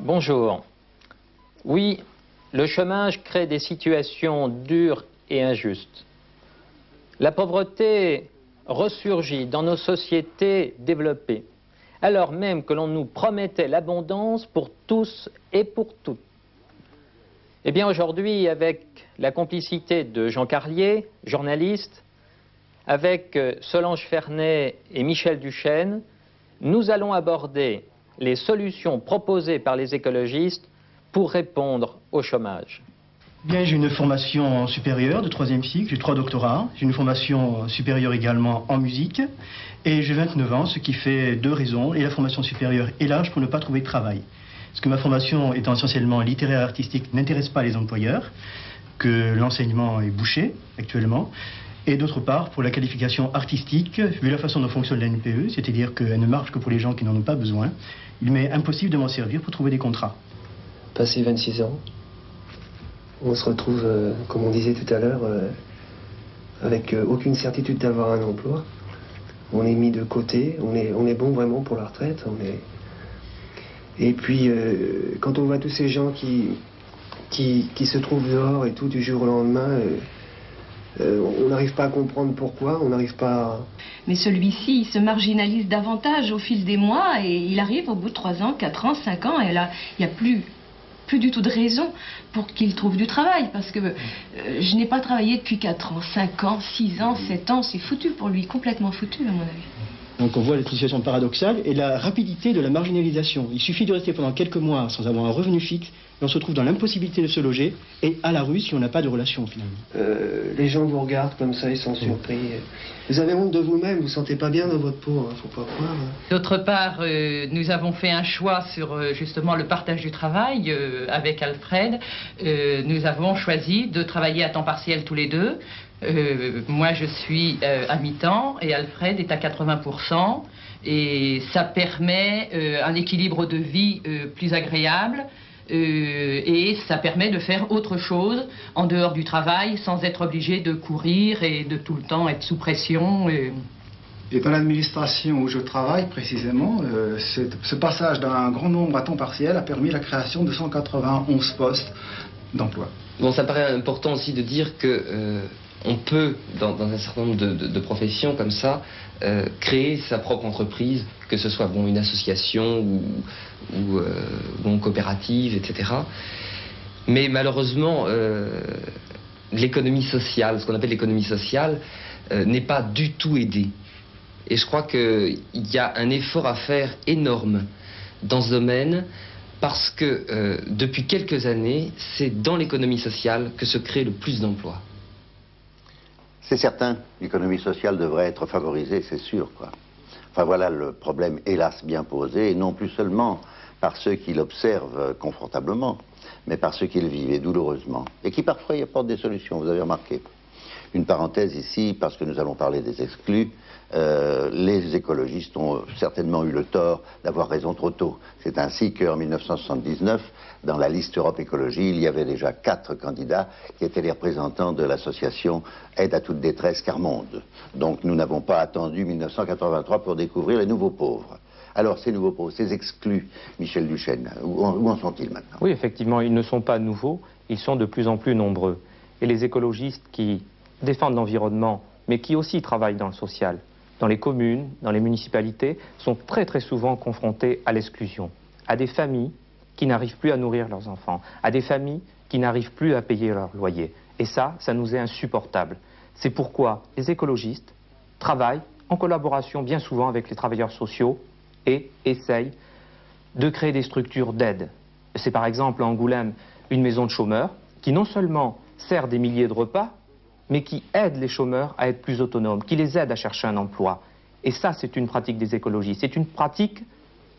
Bonjour. Oui, le chômage crée des situations dures et injustes. La pauvreté ressurgit dans nos sociétés développées, alors même que l'on nous promettait l'abondance pour tous et pour toutes. Eh bien aujourd'hui, avec la complicité de Jean Carlier, journaliste, avec Solange Ferney et Michel Duchesne, nous allons aborder les solutions proposées par les écologistes pour répondre au chômage. Bien, j'ai une formation supérieure de 3e cycle, j'ai 3 doctorats, j'ai une formation supérieure également en musique, et j'ai 29 ans, ce qui fait 2 raisons, et la formation supérieure est large pour ne pas trouver de travail. Parce que ma formation étant essentiellement littéraire et artistique n'intéresse pas les employeurs, que l'enseignement est bouché actuellement, et d'autre part, pour la qualification artistique, vu la façon dont fonctionne la NPE, c'est-à-dire qu'elle ne marche que pour les gens qui n'en ont pas besoin, il m'est impossible de m'en servir pour trouver des contrats. Passé 26 ans, on se retrouve, comme on disait tout à l'heure, avec aucune certitude d'avoir un emploi. On est mis de côté, on est bon vraiment pour la retraite. Et puis, quand on voit tous ces gens qui se trouvent dehors et tout du jour au lendemain, on n'arrive pas à comprendre pourquoi, on n'arrive pas à... Mais celui-ci, il se marginalise davantage au fil des mois et il arrive au bout de 3 ans, 4 ans, 5 ans et là, il n'y a plus du tout de raison pour qu'il trouve du travail parce que je n'ai pas travaillé depuis 4 ans, 5 ans, 6 ans, 7 ans, c'est foutu pour lui, complètement foutu à mon avis. Donc on voit la situation paradoxale et la rapidité de la marginalisation. Il suffit de rester pendant quelques mois sans avoir un revenu fixe et on se trouve dans l'impossibilité de se loger et à la rue si on n'a pas de relation finalement. Les gens vous regardent comme ça, ils sont surpris. Vous avez honte de vous-même, vous ne vous sentez pas bien dans votre peau, faut pas croire. D'autre part, nous avons fait un choix sur justement le partage du travail avec Alfred. Nous avons choisi de travailler à temps partiel tous les deux. Moi je suis à mi-temps et Alfred est à 80% et ça permet un équilibre de vie plus agréable et ça permet de faire autre chose en dehors du travail sans être obligé de courir et de tout le temps être sous pression. Et dans l'administration où je travaille précisément, ce passage d'un grand nombre à temps partiel a permis la création de 191 postes d'emploi. Bon, ça paraît important aussi de dire que on peut, dans un certain nombre de professions comme ça, créer sa propre entreprise, que ce soit une association ou une coopérative, etc. Mais malheureusement, l'économie sociale, ce qu'on appelle l'économie sociale, n'est pas du tout aidée. Et je crois qu'il y a un effort à faire énorme dans ce domaine, parce que depuis quelques années, c'est dans l'économie sociale que se crée le plus d'emplois. C'est certain, l'économie sociale devrait être favorisée, c'est sûr, quoi. Enfin voilà le problème, hélas, bien posé, et non plus seulement par ceux qui l'observent confortablement, mais par ceux qui le vivent, et douloureusement, et qui parfois y apportent des solutions, vous avez remarqué. Une parenthèse ici, parce que nous allons parler des exclus, les écologistes ont certainement eu le tort d'avoir raison trop tôt. C'est ainsi qu'en 1979, dans la liste Europe Écologie, il y avait déjà 4 candidats qui étaient les représentants de l'association Aide à toute détresse Carmonde. Donc nous n'avons pas attendu 1983 pour découvrir les nouveaux pauvres. Alors ces nouveaux pauvres, ces exclus, Michel Duchesne, où en sont-ils maintenant? Oui, effectivement, ils ne sont pas nouveaux, ils sont de plus en plus nombreux. Et les écologistes qui défendent l'environnement, mais qui aussi travaillent dans le social, dans les communes, dans les municipalités, sont très très souvent confrontés à l'exclusion, à des familles qui n'arrivent plus à nourrir leurs enfants, à des familles qui n'arrivent plus à payer leur loyer. Et ça nous est insupportable. C'est pourquoi les écologistes travaillent en collaboration bien souvent avec les travailleurs sociaux et essayent de créer des structures d'aide. C'est par exemple à Angoulême une maison de chômeurs qui non seulement sert des milliers de repas, mais qui aide les chômeurs à être plus autonomes, qui les aide à chercher un emploi. Et ça, c'est une pratique des écologistes. C'est une pratique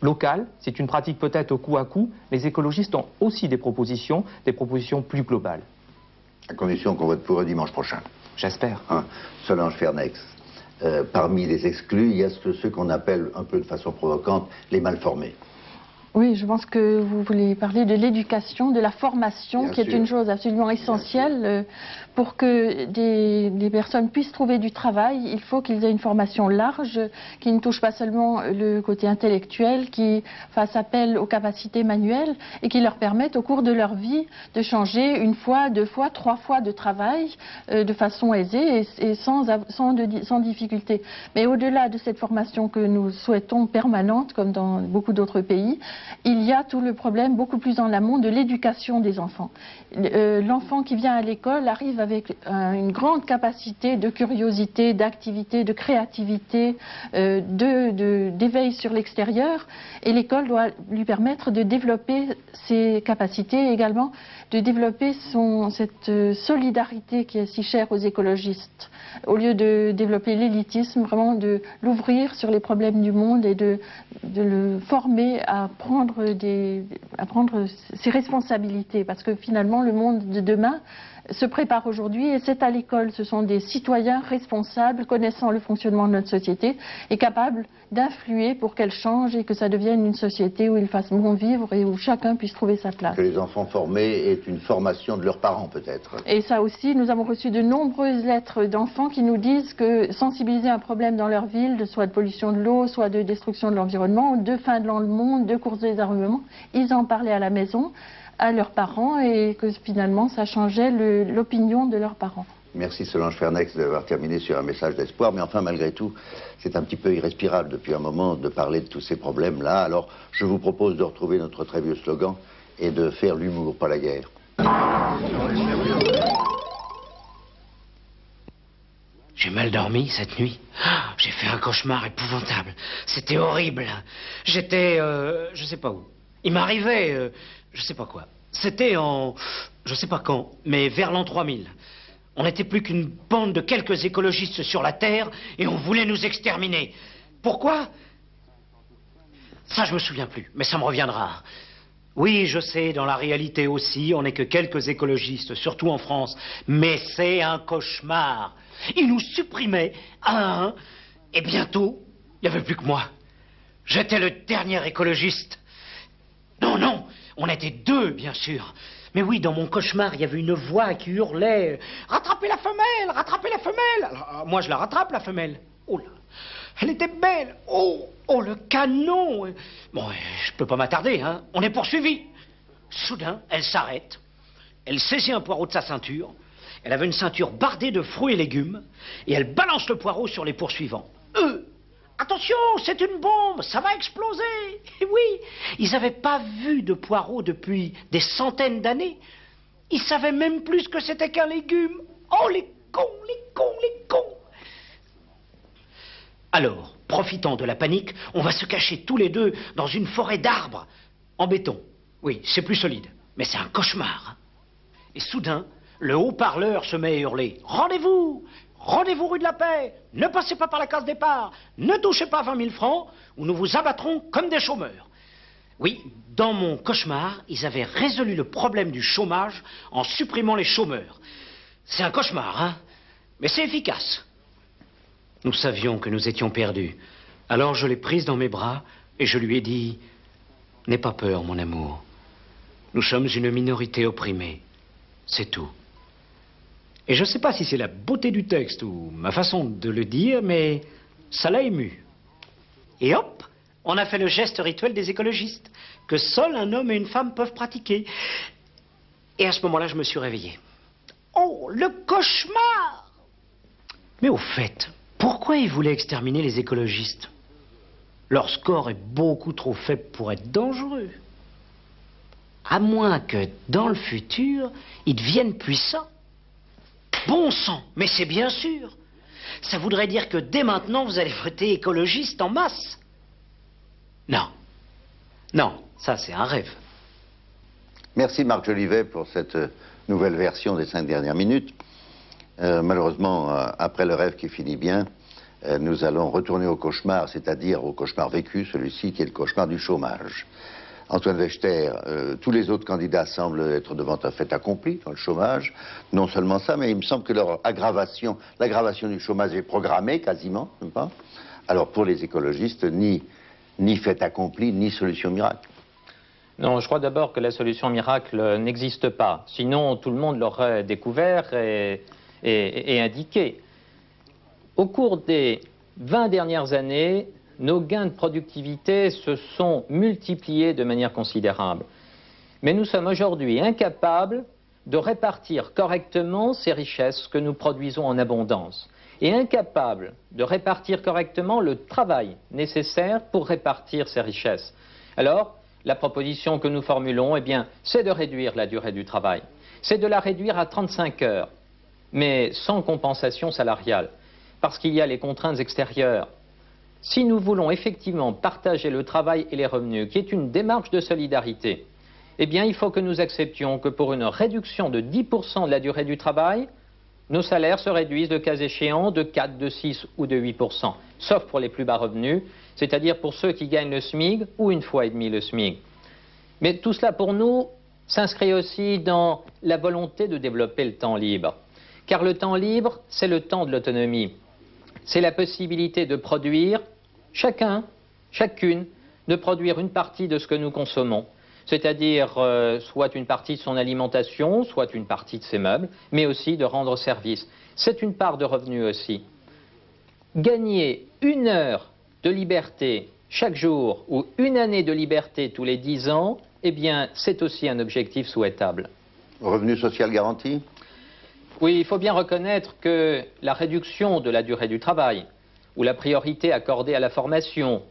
locale, c'est une pratique peut-être au coup à coup. Les écologistes ont aussi des propositions plus globales. À condition qu'on vote pour eux dimanche prochain. J'espère. Solange Ferney, parmi les exclus, il y a ceux qu'on appelle un peu de façon provocante les mal formés. Oui, je pense que vous voulez parler de l'éducation, de la formation, qui est une chose absolument essentielle. Pour que des personnes puissent trouver du travail, il faut qu'ils aient une formation large, qui ne touche pas seulement le côté intellectuel, qui fasse appel aux capacités manuelles et qui leur permette au cours de leur vie de changer une fois, deux fois, trois fois de travail de façon aisée et sans difficulté. Mais au-delà de cette formation que nous souhaitons permanente, comme dans beaucoup d'autres pays, il y a tout le problème beaucoup plus en amont de l'éducation des enfants. L'enfant qui vient à l'école arrive avec une grande capacité de curiosité, d'activité, de créativité, d'éveil sur l'extérieur, et l'école doit lui permettre de développer ses capacités et également de développer cette solidarité qui est si chère aux écologistes. Au lieu de développer l'élitisme, vraiment de l'ouvrir sur les problèmes du monde et de le former à prendre ses responsabilités, parce que finalement le monde de demain se prépare aujourd'hui et c'est à l'école. Ce sont des citoyens responsables, connaissant le fonctionnement de notre société et capables d'influer pour qu'elle change et que ça devienne une société où ils fassent bon vivre et où chacun puisse trouver sa place. Que les enfants formés aient une formation de leurs parents peut-être. Et ça aussi, nous avons reçu de nombreuses lettres d'enfants qui nous disent que sensibiliser un problème dans leur ville, soit de pollution de l'eau, soit de destruction de l'environnement, de fin dans le monde, de course des armements, ils en parlaient à la maison à leurs parents et que finalement ça changeait l'opinion de leurs parents. Merci Solange Fernex d'avoir terminé sur un message d'espoir, mais enfin malgré tout, c'est un petit peu irrespirable depuis un moment de parler de tous ces problèmes-là. Alors je vous propose de retrouver notre très vieux slogan et de faire l'humour, pas la guerre. J'ai mal dormi cette nuit. J'ai fait un cauchemar épouvantable. C'était horrible. J'étais, je sais pas où. Il m'arrivait, je sais pas quoi. C'était en, je sais pas quand, mais vers l'an 3000. On n'était plus qu'une bande de quelques écologistes sur la Terre et on voulait nous exterminer. Pourquoi? Ça, je me souviens plus, mais ça me reviendra. Oui, je sais, dans la réalité aussi, on n'est que quelques écologistes, surtout en France. Mais c'est un cauchemar. Ils nous supprimaient un à un, et bientôt, il n'y avait plus que moi. J'étais le dernier écologiste. Non, non, on était deux, bien sûr. Mais oui, dans mon cauchemar, il y avait une voix qui hurlait « Rattrapez la femelle, rattrapez la femelle !» Alors, moi, je la rattrape, la femelle. Oh là, elle était belle. Oh, oh, le canon. Bon, je peux pas m'attarder, hein. On est poursuivis. Soudain, elle s'arrête. Elle saisit un poireau de sa ceinture. Elle avait une ceinture bardée de fruits et légumes. Et elle balance le poireau sur les poursuivants. Attention, c'est une bombe, ça va exploser. Et oui, ils n'avaient pas vu de poireaux depuis des centaines d'années. Ils savaient même plus ce que c'était qu'un légume. Oh, les cons, les cons, les cons. Alors, profitant de la panique, on va se cacher tous les deux dans une forêt d'arbres, en béton. Oui, c'est plus solide, mais c'est un cauchemar. Et soudain, le haut-parleur se met à hurler « Rendez-vous ! Rendez-vous rue de la Paix, ne passez pas par la case départ, ne touchez pas 20 000 francs, ou nous vous abattrons comme des chômeurs. » Oui, dans mon cauchemar, ils avaient résolu le problème du chômage en supprimant les chômeurs. C'est un cauchemar, hein, mais c'est efficace. Nous savions que nous étions perdus. Alors je l'ai prise dans mes bras et je lui ai dit « N'aie pas peur, mon amour. Nous sommes une minorité opprimée. C'est tout. » Et je ne sais pas si c'est la beauté du texte ou ma façon de le dire, mais ça l'a ému. Et hop, on a fait le geste rituel des écologistes, que seul un homme et une femme peuvent pratiquer. Et à ce moment-là, je me suis réveillé. Oh, le cauchemar! Mais au fait, pourquoi ils voulaient exterminer les écologistes? Leur score est beaucoup trop faible pour être dangereux. À moins que, dans le futur, ils deviennent puissants. Bon sang, mais c'est bien sûr. Ça voudrait dire que dès maintenant, vous allez voter écologiste en masse. Non. Non, ça c'est un rêve. Merci Marc Jolivet pour cette nouvelle version des 5 dernières minutes. Malheureusement, après le rêve qui finit bien, nous allons retourner au cauchemar, c'est-à-dire au cauchemar vécu, celui-ci qui est le cauchemar du chômage. Antoine Wechter, tous les autres candidats semblent être devant un fait accompli dans le chômage. Non seulement ça, mais il me semble que leur l'aggravation du chômage est programmée quasiment, même pas. Alors pour les écologistes, ni fait accompli, ni solution miracle. Non, je crois d'abord que la solution miracle n'existe pas. Sinon, tout le monde l'aurait découvert et indiqué. Au cours des 20 dernières années, nos gains de productivité se sont multipliés de manière considérable. Mais nous sommes aujourd'hui incapables de répartir correctement ces richesses que nous produisons en abondance et incapables de répartir correctement le travail nécessaire pour répartir ces richesses. Alors, la proposition que nous formulons, eh bien, c'est de réduire la durée du travail. C'est de la réduire à 35 heures, mais sans compensation salariale, parce qu'il y a les contraintes extérieures. Si nous voulons effectivement partager le travail et les revenus, qui est une démarche de solidarité, eh bien, il faut que nous acceptions que pour une réduction de 10% de la durée du travail, nos salaires se réduisent de cas échéant de 4, de 6 ou de 8%, sauf pour les plus bas revenus, c'est-à-dire pour ceux qui gagnent le SMIC ou une fois et demi le SMIC. Mais tout cela pour nous s'inscrit aussi dans la volonté de développer le temps libre. Car le temps libre, c'est le temps de l'autonomie. C'est la possibilité de produire, chacun, chacune, de produire une partie de ce que nous consommons. C'est-à-dire soit une partie de son alimentation, soit une partie de ses meubles, mais aussi de rendre service. C'est une part de revenu aussi. Gagner 1 heure de liberté chaque jour ou 1 année de liberté tous les 10 ans, eh bien, c'est aussi un objectif souhaitable. Revenu social garanti? Oui, il faut bien reconnaître que la réduction de la durée du travail ou la priorité accordée à la formation,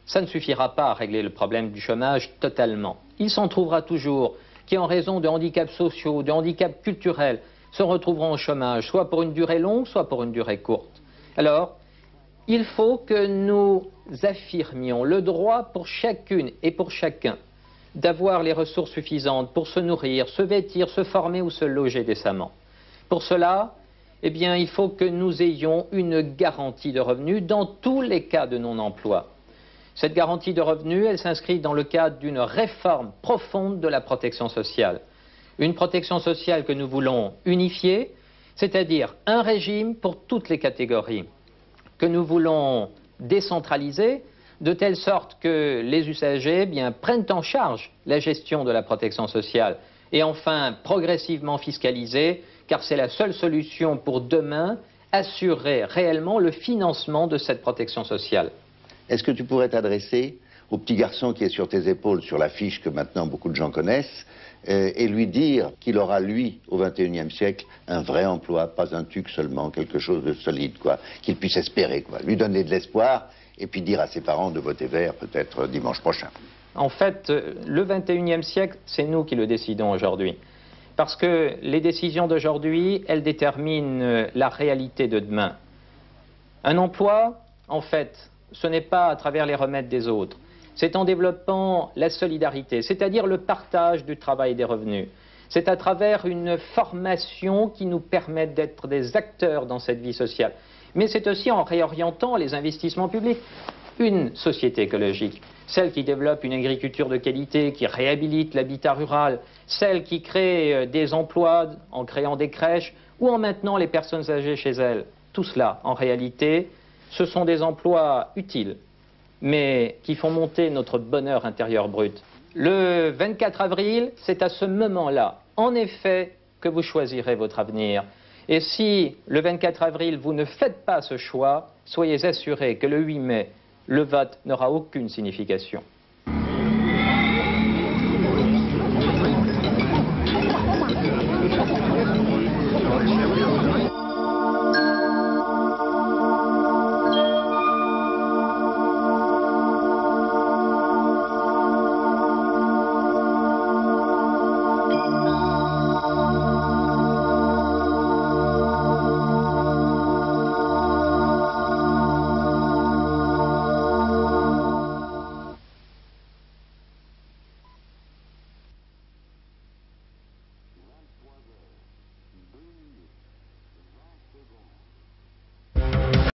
ça ne suffira pas à régler le problème du chômage totalement. Il s'en trouvera toujours qui, en raison de handicaps sociaux, de handicaps culturels, se retrouveront au chômage, soit pour une durée longue, soit pour une durée courte. Alors, il faut que nous affirmions le droit pour chacune et pour chacun d'avoir les ressources suffisantes pour se nourrir, se vêtir, se former ou se loger décemment. Pour cela, eh bien, il faut que nous ayons une garantie de revenus dans tous les cas de non-emploi. Cette garantie de revenus, elle s'inscrit dans le cadre d'une réforme profonde de la protection sociale. Une protection sociale que nous voulons unifier, c'est-à-dire un régime pour toutes les catégories, que nous voulons décentraliser, de telle sorte que les usagers prennent en charge la gestion de la protection sociale, et enfin progressivement fiscaliser, car c'est la seule solution pour demain assurer réellement le financement de cette protection sociale. Est-ce que tu pourrais t'adresser au petit garçon qui est sur tes épaules, sur l'affiche que maintenant beaucoup de gens connaissent, et lui dire qu'il aura, lui, au XXIe siècle, un vrai emploi, pas un tuc seulement, quelque chose de solide, quoi, qu'il puisse espérer, quoi. Lui donner de l'espoir, et puis dire à ses parents de voter vert, peut-être dimanche prochain. En fait, le XXIe siècle, c'est nous qui le décidons aujourd'hui. Parce que les décisions d'aujourd'hui, elles déterminent la réalité de demain. Un emploi, en fait, ce n'est pas à travers les remèdes des autres. C'est en développant la solidarité, c'est-à-dire le partage du travail et des revenus. C'est à travers une formation qui nous permet d'être des acteurs dans cette vie sociale. Mais c'est aussi en réorientant les investissements publics. Une société écologique, celle qui développe une agriculture de qualité, qui réhabilite l'habitat rural, celle qui crée des emplois en créant des crèches ou en maintenant les personnes âgées chez elles. Tout cela, en réalité, ce sont des emplois utiles, mais qui font monter notre bonheur intérieur brut. Le 24 avril, c'est à ce moment-là, en effet, que vous choisirez votre avenir. Et si, le 24 avril, vous ne faites pas ce choix, soyez assurés que le 8 mai, le vote n'aura aucune signification.